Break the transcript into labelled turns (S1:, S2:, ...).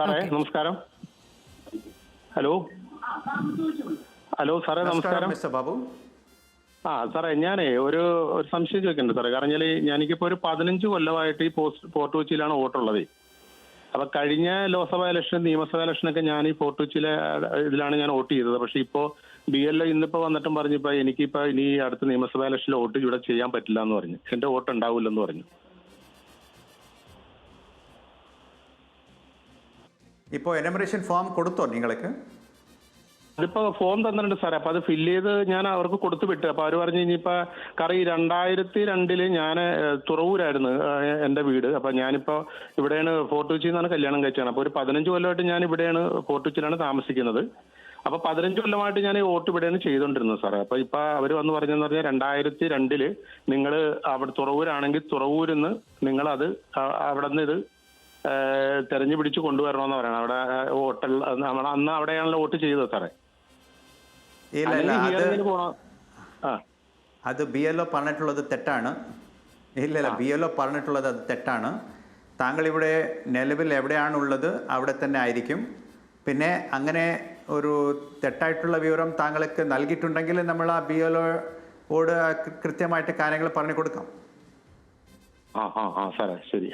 S1: സാറേ നമസ്കാരം. Hello hello സാറേ നമസ്കാരം.
S2: മിസ്റ്റർ ബാബു.
S1: സാറേ ഞാനേ ഒരു സംശയം ചോദിക്കുന്നുണ്ട് സാറേ. കാരണം ഞാനിപ്പോൾ ഒരു 15 കൊല്ലമായിട്ട് ഈ ഫോർട്ട് കൊച്ചിയിലാണ് വോട്ടുള്ളത്. അപ്പൊ കഴിഞ്ഞ ലോക്സഭാ ഇലക്ഷൻ, നിയമസഭാ ഇലക്ഷനൊക്കെ ഞാൻ ഈ ഫോർട്ട് കൊച്ചിയിലെ ഇതിലാണ് ഞാൻ വോട്ട് ചെയ്തത്. പക്ഷെ ഇപ്പോ BLO ഇന്നിപ്പോ വന്നിട്ടും പറഞ്ഞപ്പോ എനിക്കിപ്പോ ഇനി അടുത്ത നിയമസഭാ ഇലക്ഷനിൽ വോട്ട് ഇവിടെ ചെയ്യാൻ പറ്റില്ല എന്ന് പറഞ്ഞു. എന്റെ വോട്ട് ഉണ്ടാവില്ലെന്ന് പറഞ്ഞു.
S2: ഇപ്പോൾ എനമറേഷൻ ഫോം കൊടുത്തോ നിങ്ങൾക്ക്?
S1: അതിപ്പോ ഫോം തന്നിട്ടുണ്ട് സാറേ. അപ്പൊ അത് ഫില്ല് ചെയ്ത് ഞാൻ അവർക്ക് കൊടുത്തു വിട്ടു. അപ്പൊ അവര് പറഞ്ഞു ഇനിയിപ്പോ 2002 ഞാൻ തുറവൂരായിരുന്നു എന്റെ വീട്. അപ്പൊ ഞാനിപ്പോ ഇവിടെയാണ് ഫോർട്ട് കൊച്ചിയിൽ നിന്നാണ് കല്യാണം കഴിച്ചത്. അപ്പൊ ഒരു 15 കൊല്ലമായിട്ട് ഞാൻ ഇവിടെയാണ് ഫോർട്ട് കൊച്ചിയിലാണ് താമസിക്കുന്നത്. അപ്പൊ 15 കൊല്ലമായിട്ട് ഞാൻ ഈ വോട്ട് ഇവിടെയാണ് ചെയ്തോണ്ടിരുന്നത് സാറേ. അപ്പൊ ഇപ്പൊ അവര് വന്ന് പറഞ്ഞെന്ന് പറഞ്ഞാൽ 2002 നിങ്ങൾ അവിടെ തുറവൂരാണെങ്കിൽ തുറവൂരിൽ നിന്ന് നിങ്ങളത് അവിടെ നിന്ന് ഇത് തെരഞ്ഞു പിടിച്ച് കൊണ്ടുവരണമെന്ന് പറയണം. അവിടെ വോട്ടൽ അന്ന് അവിടെയാണല്ലോ വോട്ട് ചെയ്തത് സാറേ.
S2: അത് BLO പറഞ്ഞിട്ടുള്ളത് തെറ്റാണ്. ഇല്ലല്ല, BLO പറഞ്ഞിട്ടുള്ളത് അത് തെറ്റാണ്. താങ്കൾ ഇവിടെ നിലവിൽ എവിടെയാണുള്ളത് അവിടെ തന്നെ ആയിരിക്കും. പിന്നെ അങ്ങനെ ഒരു തെറ്റായിട്ടുള്ള വിവരം താങ്കൾക്ക് നൽകിയിട്ടുണ്ടെങ്കിൽ നമ്മൾ ആ BLOയോട് കൃത്യമായിട്ട് കാര്യങ്ങൾ പറഞ്ഞു കൊടുക്കാം.
S1: സാറേ ശരി.